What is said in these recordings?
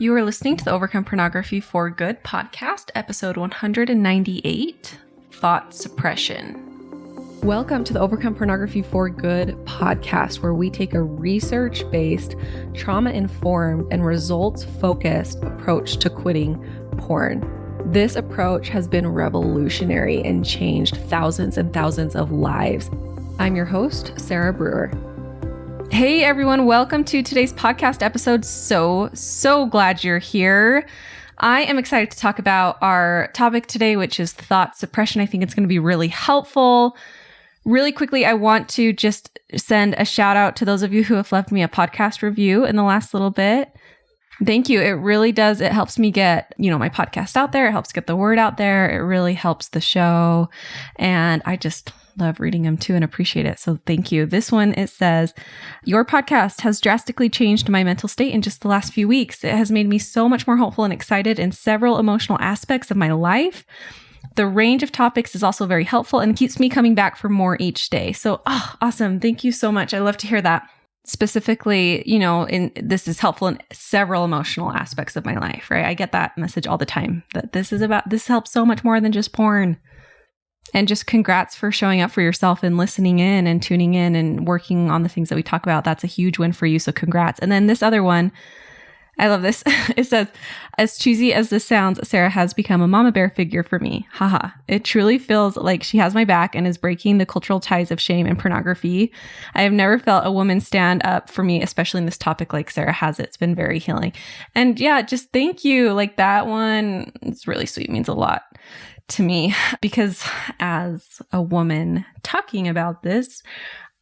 You are listening to the Overcome Pornography for Good podcast, episode 198, Thought Suppression. Welcome to the Overcome Pornography for Good podcast, where we take a research-based, trauma-informed, and results-focused approach to quitting porn. This approach has been revolutionary and changed thousands and thousands of lives. I'm your host, Sarah Brewer. Hey everyone, welcome to today's podcast episode. So glad you're here. I am excited to talk about our topic today, which is thought suppression. I think it's going to be really helpful. Really quickly, I want to just send a shout out to those of you who have left me a podcast review in the last little bit. Thank you. It really does. It helps me get, my podcast out there. It helps get the word out there. It really helps the show. And I just love reading them too and appreciate it. So thank you. This one, it says, your podcast has drastically changed my mental state in just the last few weeks. It has made me so much more hopeful and excited in several emotional aspects of my life. The range of topics is also very helpful and keeps me coming back for more each day. So, awesome. Thank you so much. I love to hear that. Specifically, this is helpful in several emotional aspects of my life, right? I get that message all the time that this helps so much more than just porn. And just congrats for showing up for yourself and listening in and tuning in and working on the things that we talk about. That's a huge win for you. So congrats. And then this other one, I love this. It says, as cheesy as this sounds, Sarah has become a mama bear figure for me. Haha. It truly feels like she has my back and is breaking the cultural ties of shame and pornography. I have never felt a woman stand up for me, especially in this topic like Sarah has. It's been very healing. And yeah, just thank you. Like that one, it's really sweet. It means a lot to me because as a woman talking about this,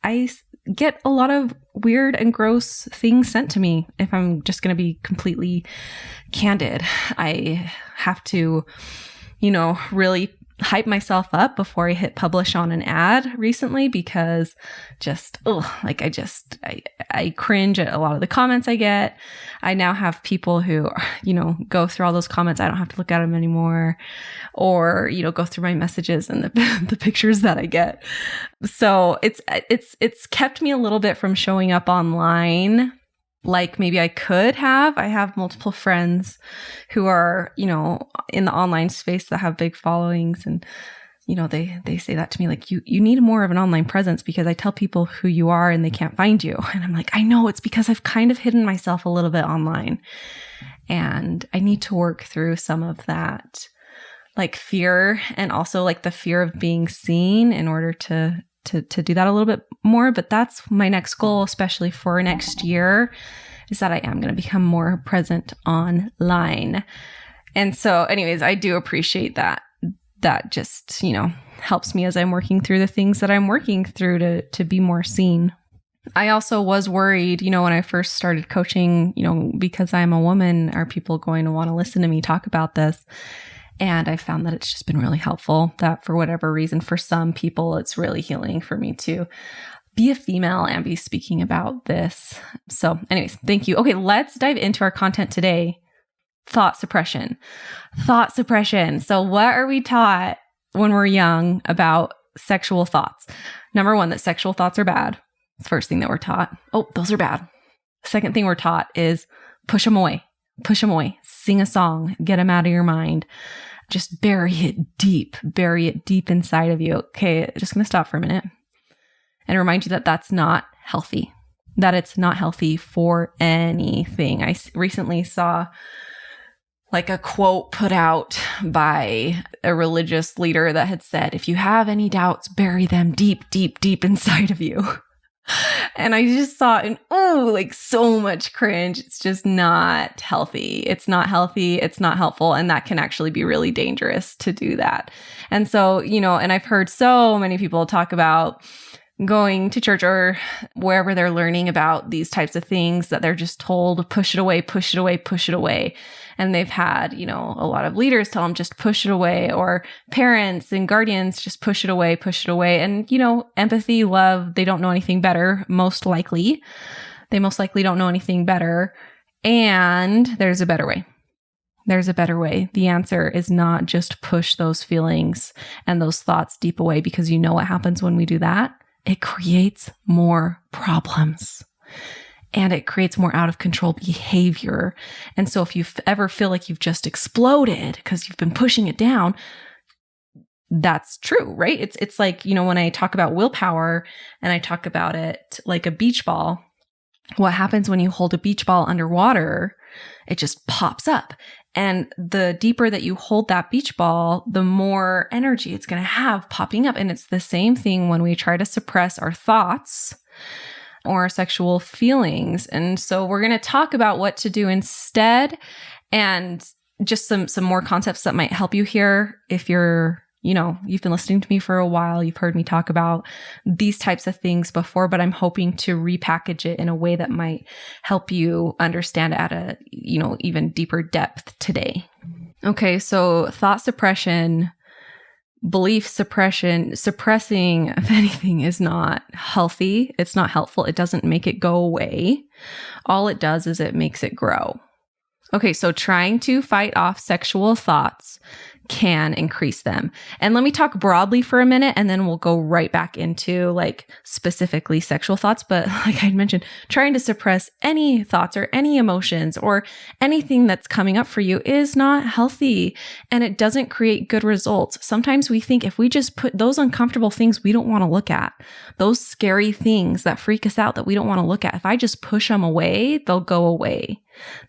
I get a lot of weird and gross things sent to me. If I'm just going to be completely candid, I have to, really hype myself up before I hit publish on an ad recently because I cringe at a lot of the comments I get. I now have people who, go through all those comments. I don't have to look at them anymore or, go through my messages and the pictures that I get. So it's kept me a little bit from showing up online like maybe I could have. I have multiple friends who are, in the online space that have big followings and, they say that to me, like, you need more of an online presence because I tell people who you are and they can't find you. And I'm like, I know it's because I've kind of hidden myself a little bit online and I need to work through some of that like fear and also like the fear of being seen in order to do that a little bit more. But that's my next goal, especially for next year, is that I am going to become more present online. And so anyways, I do appreciate that. That just, helps me as I'm working through the things that I'm working through to be more seen. I also was worried, when I first started coaching, because I'm a woman, are people going to want to listen to me talk about this? And I found that it's just been really helpful that for whatever reason, for some people, it's really healing for me to be a female and be speaking about this. So anyways, thank you. Okay, let's dive into our content today. Thought suppression. Thought suppression. So what are we taught when we're young about sexual thoughts? Number one, that sexual thoughts are bad. It's the first thing that we're taught. Oh, those are bad. Second thing we're taught is push them away. Push them away. Sing a song. Get them out of your mind. Just bury it deep inside of you. Okay, just going to stop for a minute and remind you that that's not healthy, that it's not healthy for anything. I recently saw like a quote put out by a religious leader that had said, if you have any doubts, bury them deep inside of you. And I just saw it and like so much cringe. It's just not healthy. It's not healthy. It's not helpful. And that can actually be really dangerous to do that. And so, and I've heard so many people talk about going to church or wherever they're learning about these types of things that they're just told, push it away, push it away, push it away. And they've had, a lot of leaders tell them just push it away, or parents and guardians just push it away, push it away. And, empathy, love, they don't know anything better, most likely. They most likely don't know anything better. And there's a better way. There's a better way. The answer is not just push those feelings and those thoughts deep away, because you know what happens when we do that? It creates more problems. and it creates more out of control behavior. And so if you ever feel like you've just exploded because you've been pushing it down, that's true, right? It's like, when I talk about willpower and I talk about it like a beach ball, what happens when you hold a beach ball underwater, it just pops up. And the deeper that you hold that beach ball, the more energy it's going to have popping up. And it's the same thing when we try to suppress our thoughts or our sexual feelings. And so we're going to talk about what to do instead, and just some more concepts that might help you here. If you're, you've been listening to me for a while, you've heard me talk about these types of things before, but I'm hoping to repackage it in a way that might help you understand at a, even deeper depth today. Okay. So thought suppression, belief suppression, suppressing, if anything, is not healthy. It's not helpful. It doesn't make it go away. All it does is it makes it grow. Okay, so trying to fight off sexual thoughts can increase them. And let me talk broadly for a minute, and then we'll go right back into specifically sexual thoughts. But like I mentioned, trying to suppress any thoughts or any emotions or anything that's coming up for you is not healthy, and it doesn't create good results. Sometimes we think if we just put those uncomfortable things we don't want to look at, those scary things that freak us out that we don't want to look at, if I just push them away, they'll go away.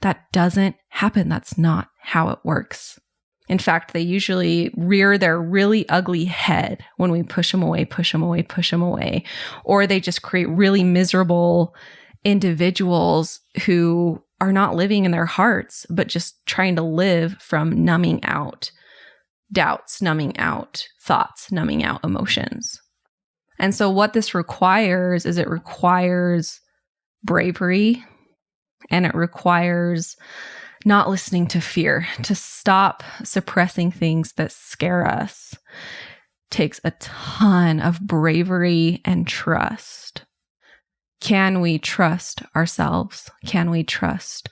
That doesn't happen. That's not how it works. In fact, they usually rear their really ugly head when we push them away, push them away, push them away. Or they just create really miserable individuals who are not living in their hearts, but just trying to live from numbing out doubts, numbing out thoughts, numbing out emotions. And so what this requires is it requires bravery, and it requires not listening to fear, to stop suppressing things that scare us. Takes a ton of bravery and trust. Can we trust ourselves? Can we trust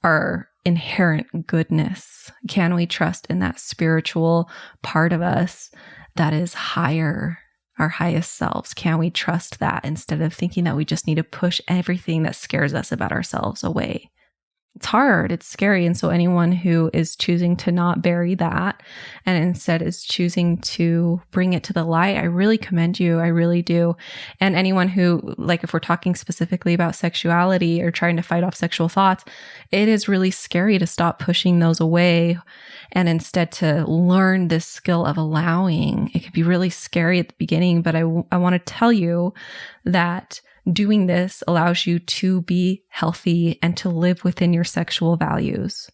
our inherent goodness? Can we trust in that spiritual part of us that is higher, our highest selves? Can we trust that instead of thinking that we just need to push everything that scares us about ourselves away? It's hard. It's scary. And so anyone who is choosing to not bury that and instead is choosing to bring it to the light, I really commend you. I really do. And anyone who, if we're talking specifically about sexuality or trying to fight off sexual thoughts, it is really scary to stop pushing those away and instead to learn this skill of allowing. It can be really scary at the beginning, but I want to tell you that doing this allows you to be healthy and to live within your sexual values.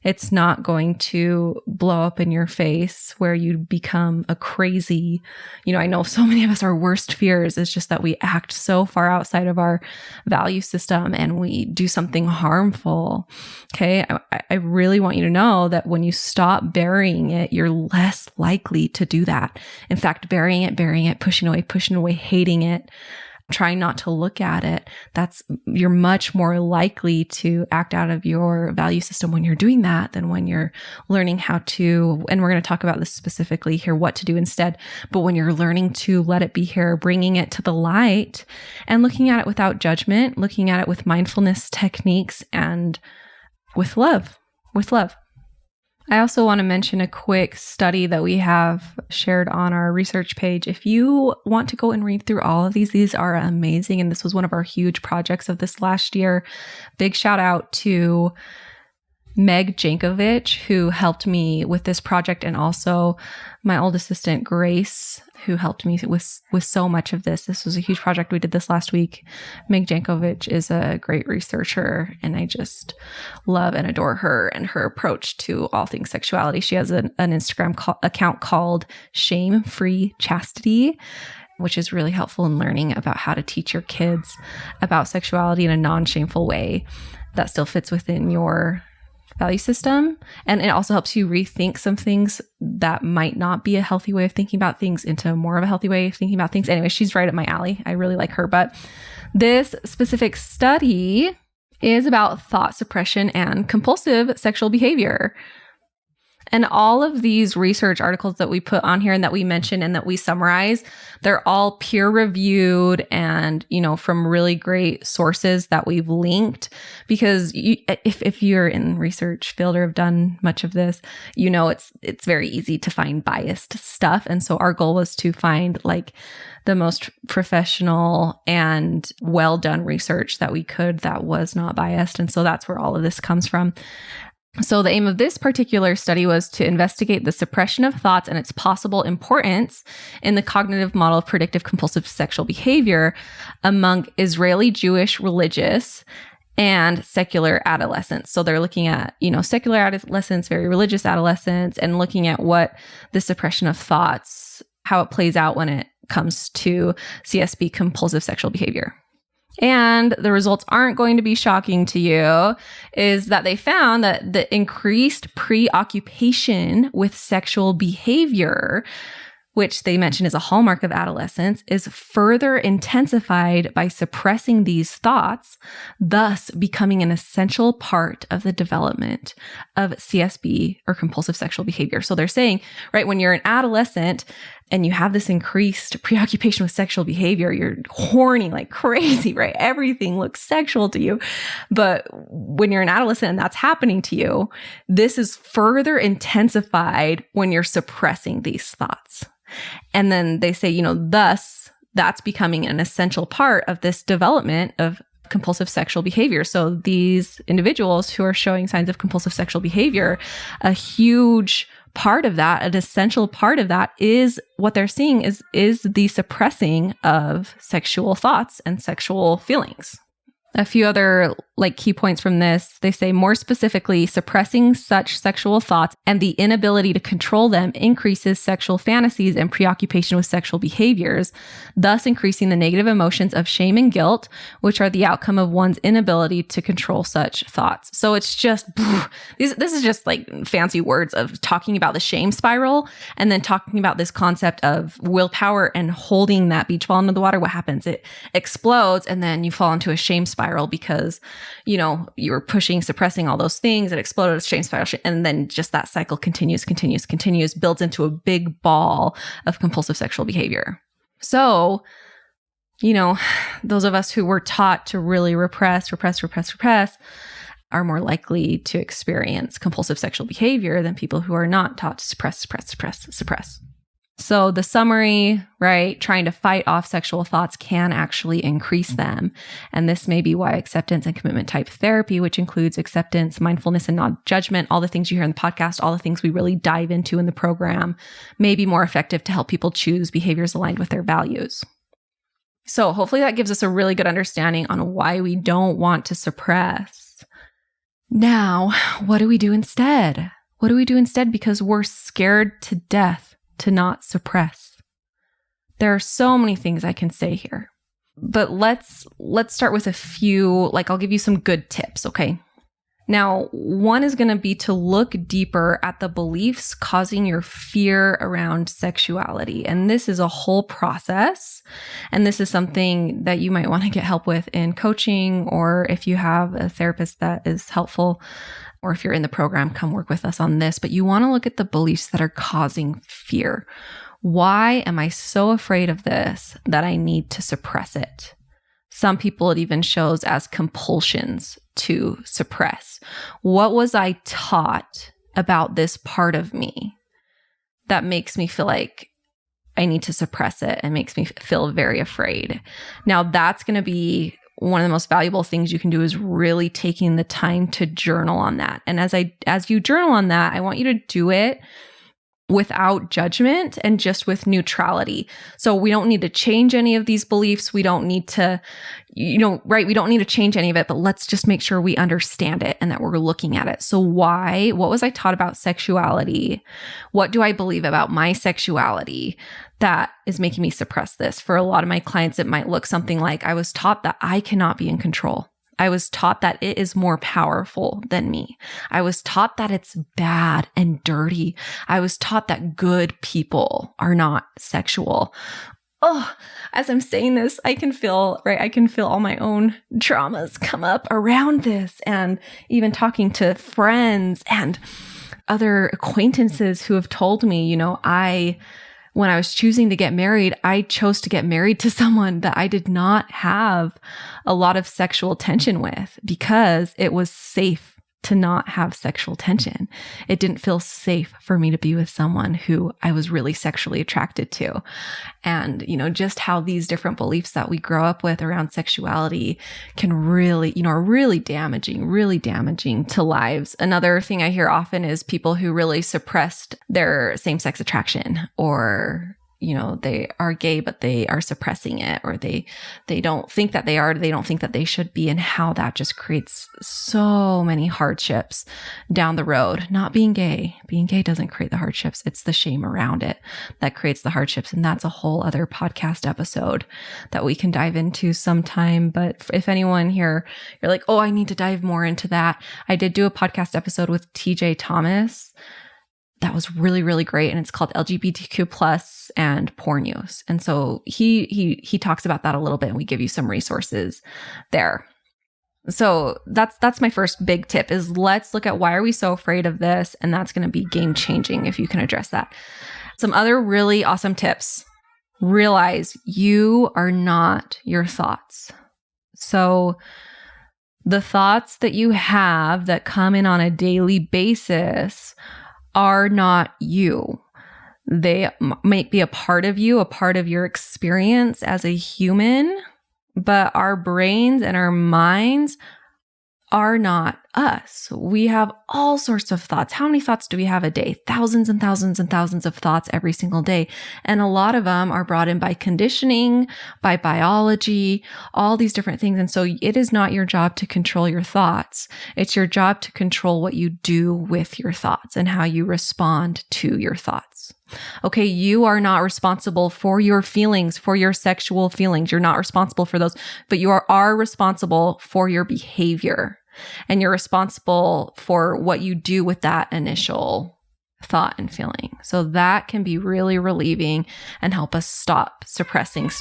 It's not going to blow up in your face where you become a crazy, I know so many of us, our worst fears is just that we act so far outside of our value system and we do something harmful. Okay. I really want you to know that when you stop burying it, you're less likely to do that. In fact, burying it, pushing away, hating it, trying not to look at it, you're much more likely to act out of your value system when you're doing that than when you're learning how to, and we're going to talk about this specifically here, what to do instead, but when you're learning to let it be here, bringing it to the light and looking at it without judgment, looking at it with mindfulness techniques and with love. I also want to mention a quick study that we have shared on our research page. If you want to go and read through all of these are amazing. And this was one of our huge projects of this last year. Big shout out to Meg Jankovic, who helped me with this project, and also my old assistant, Grace, who helped me with so much of this. This was a huge project. We did this last week. Meg Jankovic is a great researcher, and I just love and adore her and her approach to all things sexuality. She has an Instagram account called Shame Free Chastity, which is really helpful in learning about how to teach your kids about sexuality in a non-shameful way that still fits within your value system. And it also helps you rethink some things that might not be a healthy way of thinking about things into more of a healthy way of thinking about things. Anyway, she's right up my alley. I really like her. But this specific study is about thought suppression and compulsive sexual behavior. And all of these research articles that we put on here and that we mention and that we summarize, they're all peer reviewed and, from really great sources that we've linked. Because if you're in research field or have done much of this, it's very easy to find biased stuff. And so our goal was to find the most professional and well done research that we could that was not biased. And so that's where all of this comes from. So the aim of this particular study was to investigate the suppression of thoughts and its possible importance in the cognitive model of predictive compulsive sexual behavior among Israeli Jewish religious and secular adolescents. So they're looking at, secular adolescents, very religious adolescents, and looking at what the suppression of thoughts, how it plays out when it comes to CSB, compulsive sexual behavior. And the results aren't going to be shocking to you, is that they found that the increased preoccupation with sexual behavior, which they mention is a hallmark of adolescence, is further intensified by suppressing these thoughts, thus becoming an essential part of the development of CSB or compulsive sexual behavior. So they're saying, right, when you're an adolescent and you have this increased preoccupation with sexual behavior, you're horny like crazy, right? Everything looks sexual to you. But when you're an adolescent and that's happening to you, this is further intensified when you're suppressing these thoughts. And then they say, thus that's becoming an essential part of this development of compulsive sexual behavior. So these individuals who are showing signs of compulsive sexual behavior, a huge part of that, an essential part of that is what they're seeing is the suppressing of sexual thoughts and sexual feelings. A few other key points from this, they say more specifically, suppressing such sexual thoughts and the inability to control them increases sexual fantasies and preoccupation with sexual behaviors, thus increasing the negative emotions of shame and guilt, which are the outcome of one's inability to control such thoughts. So it's just, this is just fancy words of talking about the shame spiral and then talking about this concept of willpower and holding that beach ball into the water. What happens? It explodes and then you fall into a shame spiral because you were pushing, suppressing all those things. It exploded, shame spiral, and then just that cycle continues, builds into a big ball of compulsive sexual behavior. So, those of us who were taught to really repress are more likely to experience compulsive sexual behavior than people who are not taught to suppress. So the summary, right, trying to fight off sexual thoughts can actually increase them. And this may be why acceptance and commitment type therapy, which includes acceptance, mindfulness, and non-judgment, all the things you hear in the podcast, all the things we really dive into in the program, may be more effective to help people choose behaviors aligned with their values. So hopefully that gives us a really good understanding on why we don't want to suppress. Now, what do we do instead? Because we're scared to death to not suppress. There are so many things I can say here, but let's start with a few, I'll give you some good tips, okay? Now, one is going to be to look deeper at the beliefs causing your fear around sexuality. And this is a whole process. And this is something that you might want to get help with in coaching, or if you have a therapist that is helpful, or if you're in the program, come work with us on this. But you want to look at the beliefs that are causing fear. Why am I so afraid of this that I need to suppress it? Some people, it even shows as compulsions to suppress. What was I taught about this part of me that makes me feel like I need to suppress it and makes me feel very afraid? Now, that's going to be one of the most valuable things you can do, is really taking the time to journal on that. And as you journal on that, I want you to do it without judgment and just with neutrality. So we don't need to change any of these beliefs. We don't need to, we don't need to change any of it, but let's just make sure we understand it and that we're looking at it. So what was I taught about sexuality? What do I believe about my sexuality that is making me suppress this? For a lot of my clients, it might look something like, I was taught that I cannot be in control. I was taught that it is more powerful than me. I was taught that it's bad and dirty. I was taught that good people are not sexual. Oh, as I'm saying this, I can feel all my own traumas come up around this, and even talking to friends and other acquaintances who have told me, when I was choosing to get married, I chose to get married to someone that I did not have a lot of sexual tension with because it was safe to not have sexual tension. It didn't feel safe for me to be with someone who I was really sexually attracted to. And, just how these different beliefs that we grow up with around sexuality can really, are really damaging to lives. Another thing I hear often is people who really suppressed their same-sex attraction, or they are gay, but they are suppressing it, or they don't think that they are, they don't think that they should be, and how that just creates so many hardships down the road. Not being gay doesn't create the hardships. It's the shame around it that creates the hardships. And that's a whole other podcast episode that we can dive into sometime. But if anyone here, you're like, oh, I need to dive more into that. I did do a podcast episode with TJ Thomas. That was really, really great. And it's called LGBTQ plus and porn use. And so he talks about that a little bit, and we give you some resources there. So that's my first big tip is let's look at why are we so afraid of this? And that's going to be game changing if you can address that. Some other really awesome tips. Realize you are not your thoughts. So the thoughts that you have that come in on a daily basis are not you. They might be a part of you, a part of your experience as a human, but our brains and our minds are not us. We have all sorts of thoughts. How many thoughts do we have a day? Thousands and thousands and thousands of thoughts every single day. And a lot of them are brought in by conditioning, by biology, all these different things. And so it is not your job to control your thoughts. It's your job to control what you do with your thoughts and how you respond to your thoughts. Okay, you are not responsible for your feelings, for your sexual feelings. You're not responsible for those, but you are responsible for your behavior. And you're responsible for what you do with that initial thought and feeling. So that can be really relieving and help us stop suppressing.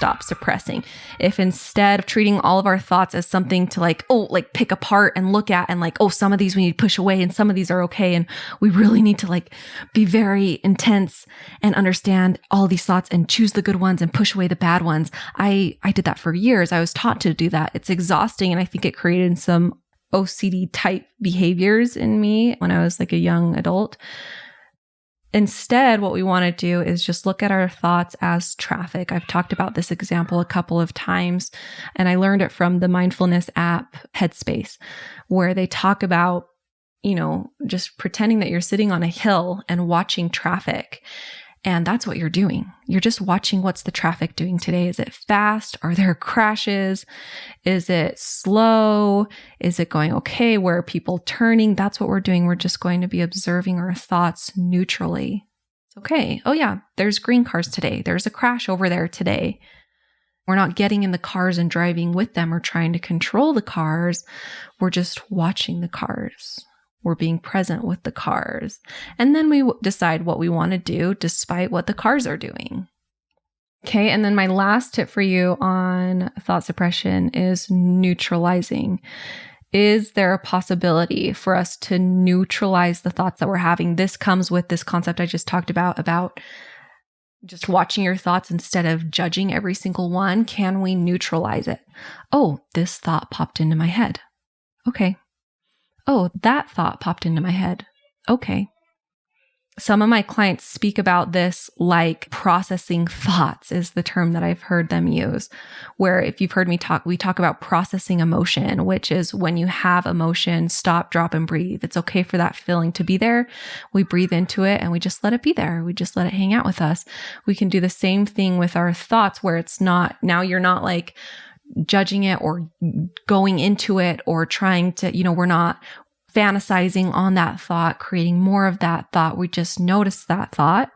If instead of treating all of our thoughts as something to pick apart and look at and some of these we need to push away and some of these are okay. And we really need to be very intense and understand all these thoughts and choose the good ones and push away the bad ones. I did that for years. I was taught to do that. It's exhausting. And I think it created some OCD type behaviors in me when I was a young adult. Instead, what we want to do is just look at our thoughts as traffic. I've talked about this example a couple of times, and I learned it from the mindfulness app Headspace, where they talk about, just pretending that you're sitting on a hill and watching traffic. And that's what you're doing. You're just watching what's the traffic doing today. Is it fast? Are there crashes? Is it slow? Is it going okay? Where are people turning? That's what we're doing. We're just going to be observing our thoughts neutrally. It's okay. Oh yeah, there's green cars today. There's a crash over there today. We're not getting in the cars and driving with them or trying to control the cars. We're just watching the cars. We're being present with the cars. And then we decide what we want to do despite what the cars are doing. Okay. And then my last tip for you on thought suppression is neutralizing. Is there a possibility for us to neutralize the thoughts that we're having? This comes with this concept I just talked about just watching your thoughts instead of judging every single one. Can we neutralize it? Oh, this thought popped into my head. Okay. Oh, that thought popped into my head. Okay. Some of my clients speak about this like processing thoughts is the term that I've heard them use, where if you've heard me talk, we talk about processing emotion, which is when you have emotion, stop, drop, and breathe. It's okay for that feeling to be there. We breathe into it and we just let it be there. We just let it hang out with us. We can do the same thing with our thoughts where it's not, now you're not judging it or going into it or trying to, we're not fantasizing on that thought, creating more of that thought. We just notice that thought,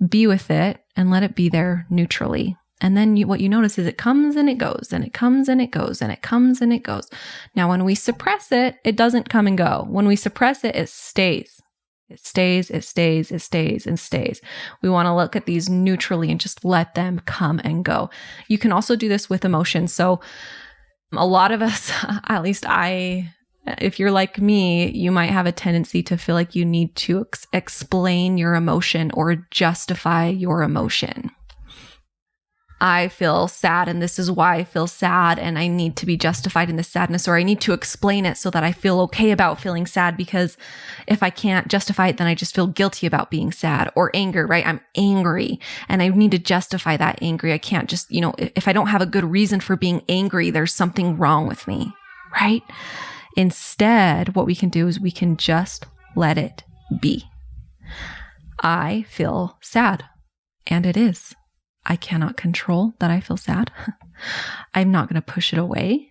be with it, and let it be there neutrally. And then what you notice is it comes and it goes, and it comes and it goes, and it comes and it goes. Now, when we suppress it, it doesn't come and go. When we suppress it, it stays. It stays, it stays, it stays, and stays. We want to look at these neutrally and just let them come and go. You can also do this with emotions. So a lot of us, at least I if you're like me, you might have a tendency to feel like you need to explain your emotion or justify your emotion. I feel sad and this is why I feel sad and I need to be justified in this sadness, or I need to explain it so that I feel okay about feeling sad, because if I can't justify it, then I just feel guilty about being sad. Or anger, right? I'm angry and I need to justify that angry. I can't just, if I don't have a good reason for being angry, there's something wrong with me, right? Instead, what we can do is we can just let it be. I feel sad, and it is. I cannot control that I feel sad. I'm not going to push it away.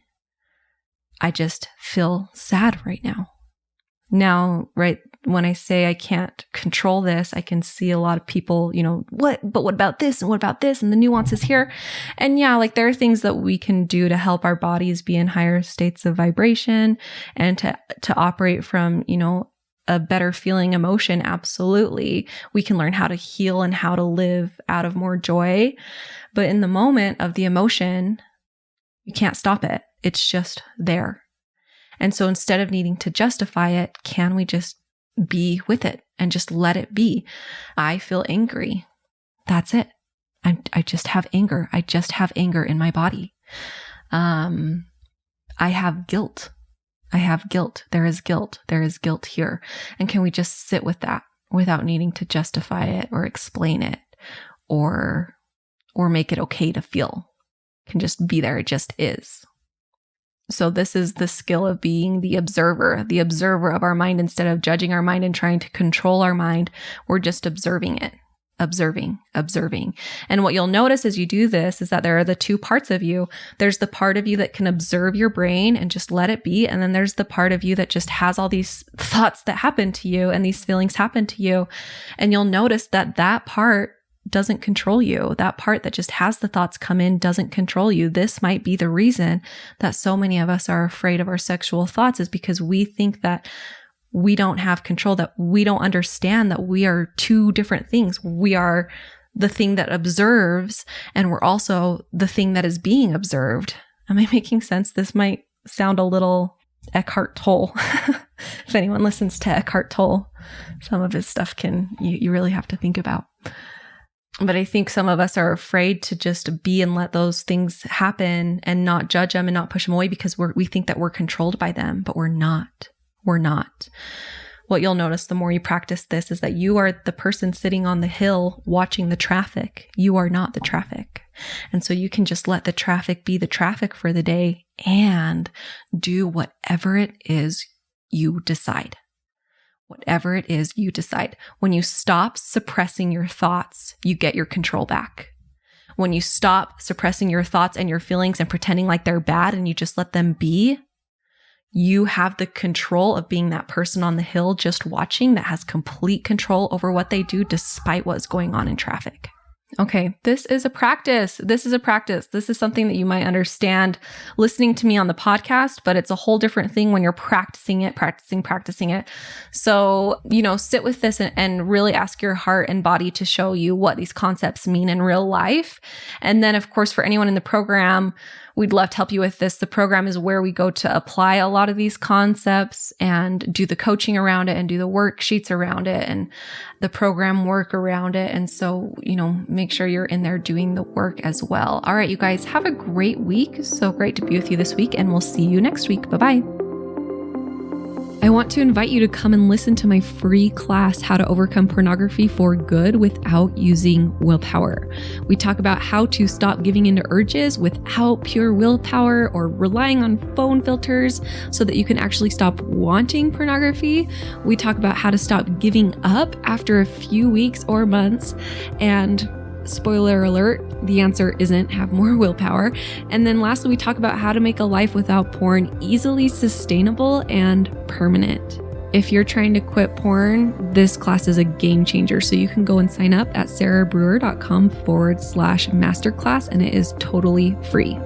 I just feel sad right now. Now, right, when I say I can't control this, I can see a lot of people, what about this? And what about this? And the nuances here. And yeah, like there are things that we can do to help our bodies be in higher states of vibration and to operate from, a better feeling emotion. Absolutely. We can learn how to heal and how to live out of more joy. But in the moment of the emotion, you can't stop it. It's just there. And so instead of needing to justify it, can we just be with it and just let it be? I feel angry. That's it. I just have anger. I just have anger in my body. I have guilt. I have guilt. There is guilt. There is guilt here. And can we just sit with that without needing to justify it or explain it or make it okay to feel? It can just be there. It just is. So this is the skill of being the observer of our mind. Instead of judging our mind and trying to control our mind, we're just observing it. Observing. And what you'll notice as you do this is that there are the two parts of you. There's the part of you that can observe your brain and just let it be. And then there's the part of you that just has all these thoughts that happen to you and these feelings happen to you. And you'll notice that that part doesn't control you. That part that just has the thoughts come in doesn't control you. This might be the reason that so many of us are afraid of our sexual thoughts, is because we think that we don't have control, that we don't understand that we are two different things. We are the thing that observes, and we're also the thing that is being observed. Am I making sense? This might sound a little Eckhart Tolle. If anyone listens to Eckhart Tolle, some of his stuff you really have to think about. But I think some of us are afraid to just be and let those things happen and not judge them and not push them away because we think that we're controlled by them, but we're not. We're not. What you'll notice the more you practice this is that you are the person sitting on the hill watching the traffic. You are not the traffic. And so you can just let the traffic be the traffic for the day and do whatever it is you decide. Whatever it is you decide. When you stop suppressing your thoughts, you get your control back. When you stop suppressing your thoughts and your feelings and pretending like they're bad and you just let them be, you have the control of being that person on the hill just watching that has complete control over what they do despite what's going on in traffic. Okay, this is a practice. This is something that you might understand listening to me on the podcast, but it's a whole different thing when you're practicing it. So, sit with this and really ask your heart and body to show you what these concepts mean in real life. And then, of course, for anyone in the program, we'd love to help you with this. The program is where we go to apply a lot of these concepts and do the coaching around it and do the worksheets around it and the program work around it. And so, make sure you're in there doing the work as well. All right, you guys, have a great week. So great to be with you this week, and we'll see you next week. Bye-bye. I want to invite you to come and listen to my free class, How to Overcome Pornography for Good Without Using Willpower. We talk about how to stop giving into urges without pure willpower or relying on phone filters so that you can actually stop wanting pornography. We talk about how to stop giving up after a few weeks or months. And spoiler alert, the answer isn't have more willpower. And then lastly, we talk about how to make a life without porn easily sustainable and permanent. If you're trying to quit porn, this class is a game changer. So you can go and sign up at sarahbrewer.com/masterclass, and it is totally free.